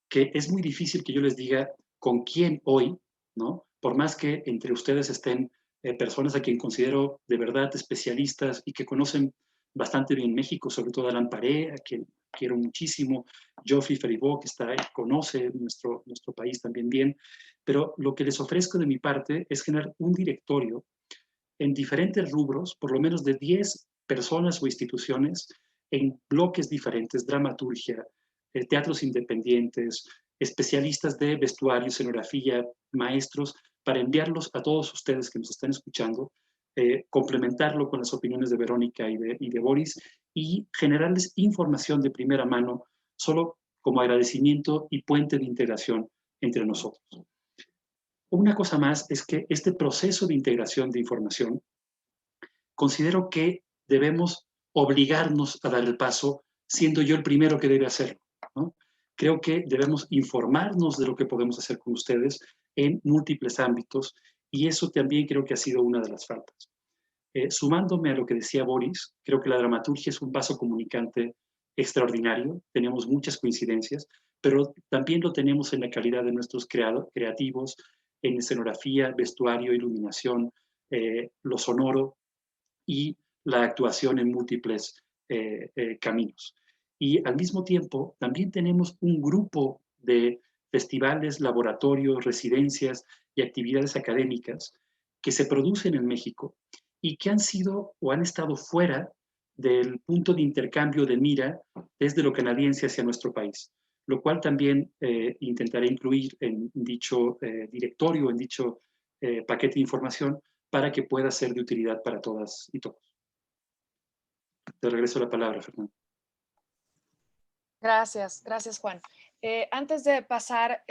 que es muy difícil que yo les diga con quién hoy, ¿no? Por más que entre ustedes estén personas a quien considero de verdad especialistas y que conocen bastante bien México, sobre todo Alan Paré, a quien quiero muchísimo, Geoffrey Feribó, que está ahí, conoce nuestro país también bien, pero lo que les ofrezco de mi parte es generar un directorio en diferentes rubros, por lo menos de 10 personas o instituciones en bloques diferentes, dramaturgia, teatros independientes, especialistas de vestuario, escenografía, maestros, para enviarlos a todos ustedes que nos están escuchando, complementarlo con las opiniones de Verónica y de Boris y generarles información de primera mano, solo como agradecimiento y puente de integración entre nosotros. Una cosa más es que este proceso de integración de información, considero que debemos obligarnos a dar el paso, siendo yo el primero que debe hacerlo, ¿no? Creo que debemos informarnos de lo que podemos hacer con ustedes en múltiples ámbitos y eso también creo que ha sido una de las faltas. Sumándome a lo que decía Boris, creo que la dramaturgia es un vaso comunicante extraordinario, tenemos muchas coincidencias, pero también lo tenemos en la calidad de nuestros creativos, en escenografía, vestuario, iluminación, lo sonoro y la actuación en múltiples caminos. Y al mismo tiempo, también tenemos un grupo de festivales, laboratorios, residencias y actividades académicas que se producen en México y que han sido o han estado fuera del punto de intercambio de mira desde lo canadiense hacia nuestro país, lo cual también intentaré incluir en dicho directorio, en dicho paquete de información, para que pueda ser de utilidad para todas y todos. Te regreso la palabra, Fernando. Gracias, gracias Juan. Antes de pasar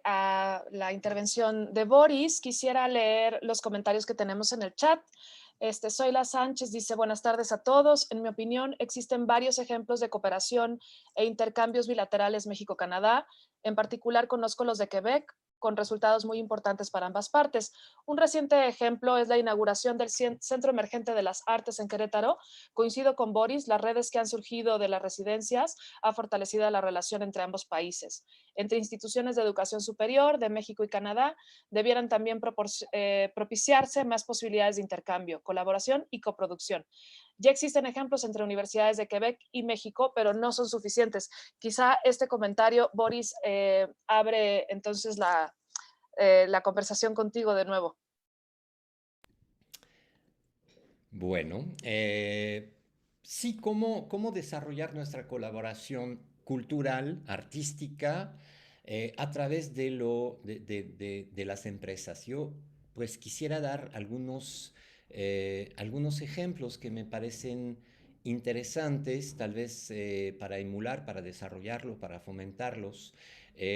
a la intervención de Boris, quisiera leer los comentarios que tenemos en el chat. Zoila Sánchez dice, buenas tardes a todos. En mi opinión, existen varios ejemplos de cooperación e intercambios bilaterales México-Canadá. En particular, conozco los de Quebec, con resultados muy importantes para ambas partes. Un reciente ejemplo es la inauguración del Centro Emergente de las Artes en Querétaro. Coincido con Boris, las redes que han surgido de las residencias ha fortalecido la relación entre ambos países. Entre instituciones de educación superior de México y Canadá debieran también propiciarse más posibilidades de intercambio, colaboración y coproducción. Ya existen ejemplos entre universidades de Quebec y México, pero no son suficientes. Quizá este comentario, Boris, abre entonces la conversación contigo de nuevo. Bueno, sí, cómo desarrollar nuestra colaboración cultural, artística, a través de las empresas. Yo pues quisiera dar algunos ejemplos que me parecen interesantes, tal vez para emular, para desarrollarlo, para fomentarlos.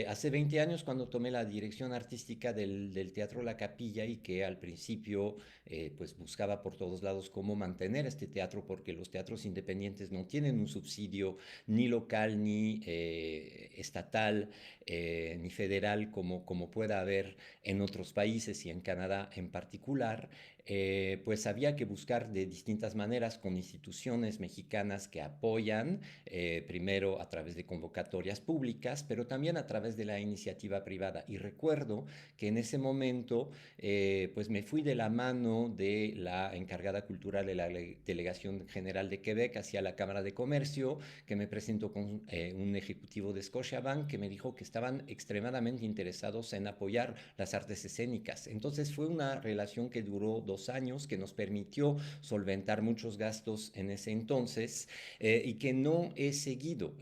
Hace 20 años, cuando tomé la dirección artística del Teatro La Capilla y que al principio pues buscaba por todos lados cómo mantener este teatro, porque los teatros independientes no tienen un subsidio ni local ni estatal ni federal como pueda haber en otros países y en Canadá en particular. Pues había que buscar de distintas maneras con instituciones mexicanas que apoyan, primero a través de convocatorias públicas, pero también a través de la iniciativa privada. Y recuerdo que en ese momento pues me fui de la mano de la encargada cultural de la Delegación General de Quebec hacia la Cámara de Comercio, que me presentó con un ejecutivo de Scotiabank que me dijo que estaban extremadamente interesados en apoyar las artes escénicas. Entonces fue una relación que duró 2 años, que nos permitió solventar muchos gastos en ese entonces y que no he seguido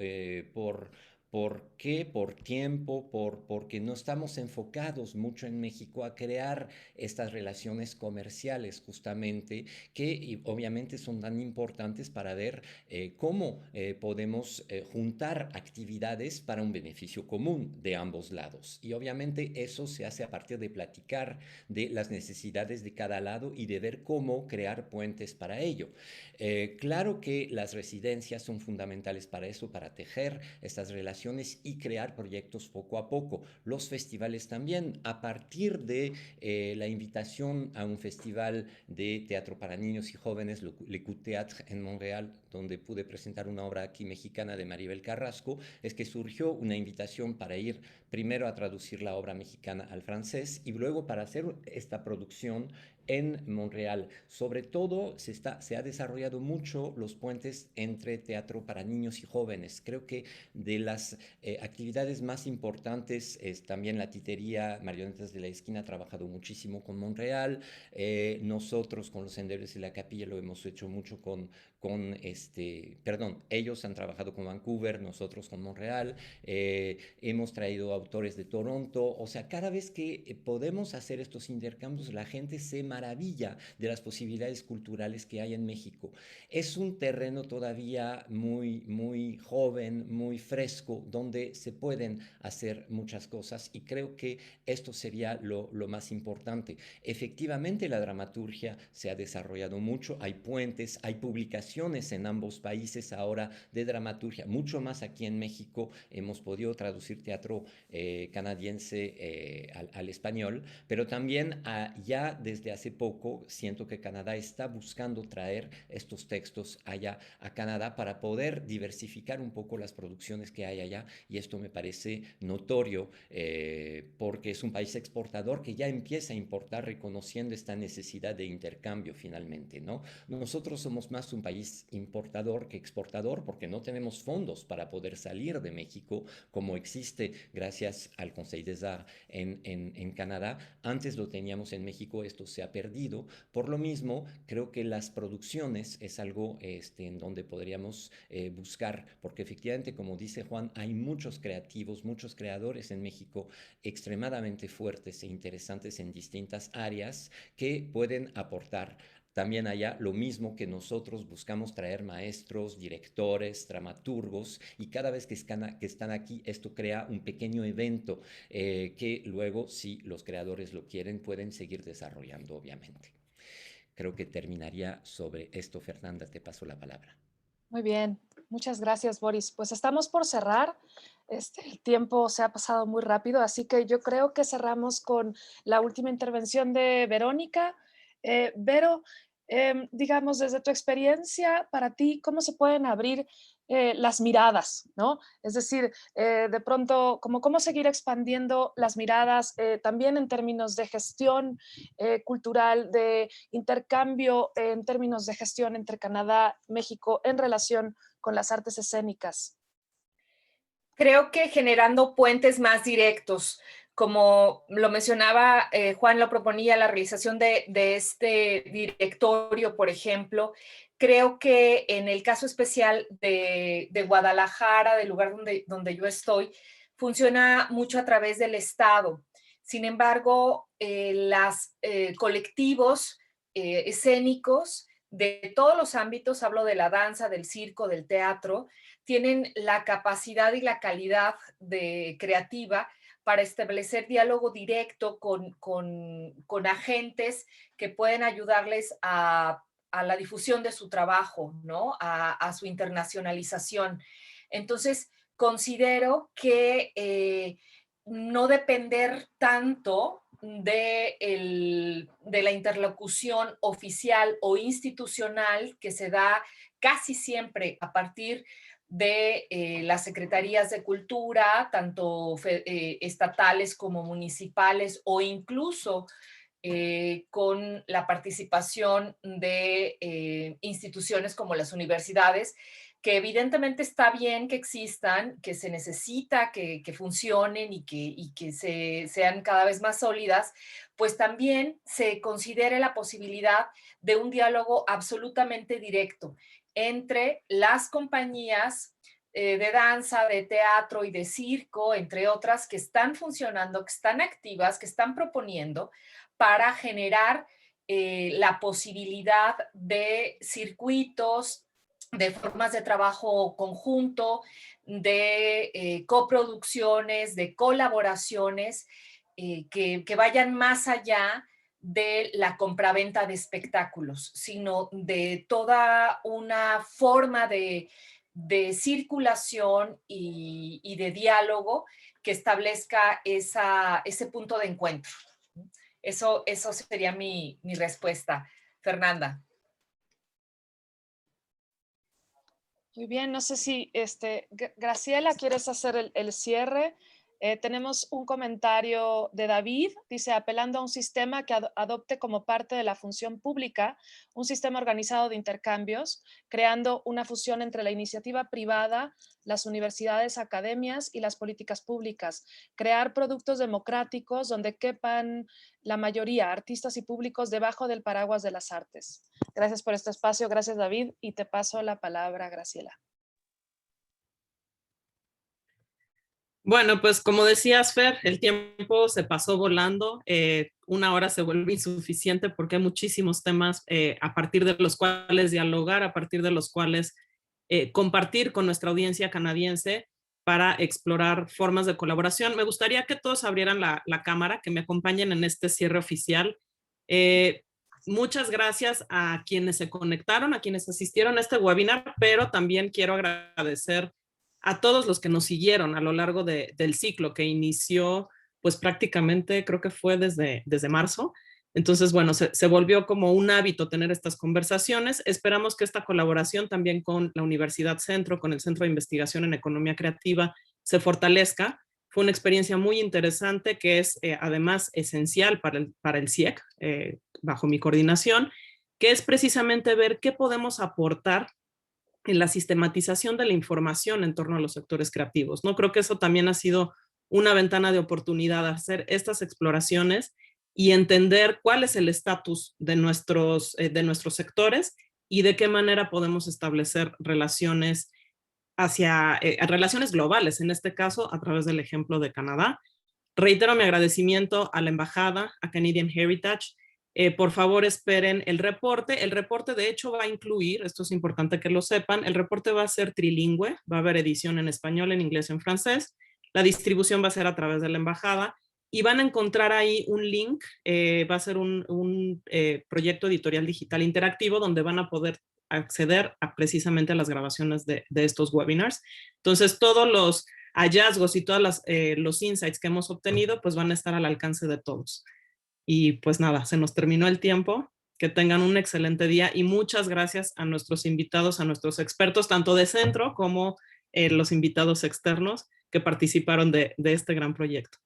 ¿Por qué? Por tiempo, porque no estamos enfocados mucho en México a crear estas relaciones comerciales justamente, que obviamente son tan importantes para ver cómo podemos juntar actividades para un beneficio común de ambos lados. Y obviamente eso se hace a partir de platicar de las necesidades de cada lado y de ver cómo crear puentes para ello. Claro que las residencias son fundamentales para eso, para tejer estas relaciones invitaciones y crear proyectos poco a poco. Los festivales también, a partir de la invitación a un festival de teatro para niños y jóvenes, Le Coup Théâtre en Montreal, donde pude presentar una obra aquí mexicana de Maribel Carrasco, es que surgió una invitación para ir primero a traducir la obra mexicana al francés y luego para hacer esta producción en Montreal. Sobre todo se ha desarrollado mucho los puentes entre teatro para niños y jóvenes. Creo que de las actividades más importantes es también la titería Marionetas de la Esquina ha trabajado muchísimo con Montreal. Nosotros con los Senderos y la Capilla lo hemos hecho mucho ellos han trabajado con Vancouver, nosotros con Montreal, hemos traído autores de Toronto, o sea, cada vez que podemos hacer estos intercambios, la gente se maravilla de las posibilidades culturales que hay en México. Es un terreno todavía muy, muy joven, muy fresco, donde se pueden hacer muchas cosas y creo que esto sería lo más importante. Efectivamente, la dramaturgia se ha desarrollado mucho, hay puentes, hay publicaciones en ambos países ahora de dramaturgia, mucho más aquí en México. Hemos podido traducir teatro canadiense al español, pero también ya desde hace poco siento que Canadá está buscando traer estos textos allá a Canadá para poder diversificar un poco las producciones que hay allá, y esto me parece notorio porque es un país exportador que ya empieza a importar reconociendo esta necesidad de intercambio finalmente, ¿no? Nosotros somos más un país importador que exportador porque no tenemos fondos para poder salir de México como existe gracias al Conseil des Arts en Canadá. Antes lo teníamos en México, esto se ha perdido. Por lo mismo, creo que las producciones es algo en donde podríamos buscar, porque efectivamente, como dice Juan, hay muchos creativos, muchos creadores en México extremadamente fuertes e interesantes en distintas áreas que pueden aportar también allá lo mismo que nosotros buscamos traer maestros, directores, dramaturgos, y cada vez que están aquí, esto crea un pequeño evento que luego, si los creadores lo quieren, pueden seguir desarrollando, obviamente. Creo que terminaría sobre esto. Fernanda, te paso la palabra. Muy bien, muchas gracias, Boris. Pues estamos por cerrar. El tiempo se ha pasado muy rápido, así que yo creo que cerramos con la última intervención de Verónica. Vero, digamos, desde tu experiencia, para ti, ¿cómo se pueden abrir las miradas, ¿no? Es decir, de pronto, cómo seguir expandiendo las miradas también en términos de gestión cultural, de intercambio en términos de gestión entre Canadá y México en relación con las artes escénicas? Creo que generando puentes más directos, como lo mencionaba Juan, lo proponía la realización de este directorio, por ejemplo. Creo que en el caso especial de Guadalajara, del lugar donde yo estoy, funciona mucho a través del Estado. Sin embargo, los colectivos escénicos de todos los ámbitos, hablo de la danza, del circo, del teatro, tienen la capacidad y la calidad creativa para establecer diálogo directo con agentes que pueden ayudarles a la difusión de su trabajo, ¿no? A su internacionalización. Entonces, considero que no depender tanto de la interlocución oficial o institucional que se da casi siempre a partir de las secretarías de cultura, tanto estatales como municipales, o incluso con la participación de instituciones como las universidades, que evidentemente está bien que existan, que se necesita que funcionen y que sean cada vez más sólidas, pues también se considere la posibilidad de un diálogo absolutamente directo entre las compañías de danza, de teatro y de circo, entre otras, que están funcionando, que están activas, que están proponiendo para generar la posibilidad de circuitos, de formas de trabajo conjunto, de coproducciones, de colaboraciones que vayan más allá de la compraventa de espectáculos, sino de toda una forma de de circulación y de diálogo que establezca ese punto de encuentro. Eso sería mi respuesta. Fernanda. Muy bien, no sé si Graciela, ¿quieres hacer el cierre? Tenemos un comentario de David, dice, apelando a un sistema que adopte como parte de la función pública un sistema organizado de intercambios, creando una fusión entre la iniciativa privada, las universidades, academias y las políticas públicas. Crear productos democráticos donde quepan la mayoría, artistas y públicos, debajo del paraguas de las artes. Gracias por este espacio, gracias David, y te paso la palabra, Graciela. Bueno, pues como decías, Fer, el tiempo se pasó volando. 1 hora se vuelve insuficiente porque hay muchísimos temas a partir de los cuales dialogar, a partir de los cuales compartir con nuestra audiencia canadiense para explorar formas de colaboración. Me gustaría que todos abrieran la cámara, que me acompañen en este cierre oficial. Muchas gracias a quienes se conectaron, a quienes asistieron a este webinar, pero también quiero agradecer a todos los que nos siguieron a lo largo del ciclo que inició, pues prácticamente creo que fue desde marzo. Entonces, bueno, se volvió como un hábito tener estas conversaciones. Esperamos que esta colaboración también con la Universidad Centro, con el Centro de Investigación en Economía Creativa, se fortalezca. Fue una experiencia muy interesante que es además esencial para el CIEC, bajo mi coordinación, que es precisamente ver qué podemos aportar en la sistematización de la información en torno a los sectores creativos, ¿no? Creo que eso también ha sido una ventana de oportunidad de hacer estas exploraciones y entender cuál es el estatus de nuestros sectores y de qué manera podemos establecer relaciones relaciones globales, en este caso a través del ejemplo de Canadá. Reitero mi agradecimiento a la embajada, a Canadian Heritage. Por favor, esperen el reporte. El reporte, de hecho, va a incluir, esto es importante que lo sepan, el reporte va a ser trilingüe, va a haber edición en español, en inglés y en francés. La distribución va a ser a través de la embajada y van a encontrar ahí un link, va a ser un proyecto editorial digital interactivo donde van a poder acceder precisamente a las grabaciones de estos webinars. Entonces, todos los hallazgos y todos los insights que hemos obtenido, pues van a estar al alcance de todos. Y pues nada, se nos terminó el tiempo. Que tengan un excelente día y muchas gracias a nuestros invitados, a nuestros expertos, tanto de centro como los invitados externos que participaron de este gran proyecto.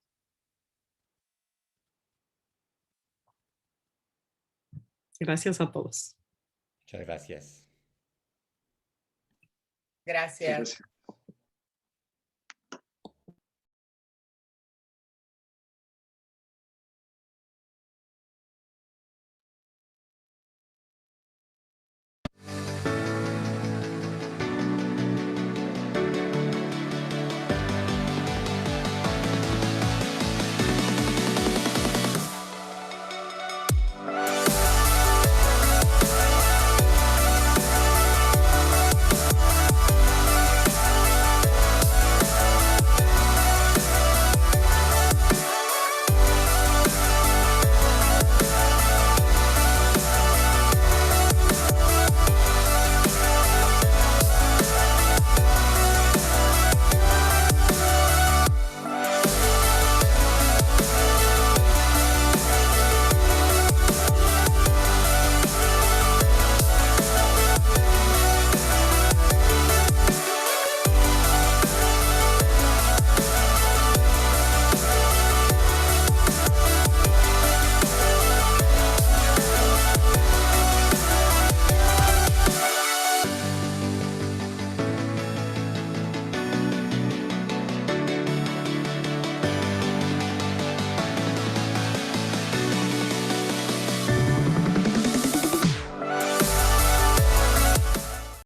Gracias a todos. Muchas gracias. Gracias. Gracias.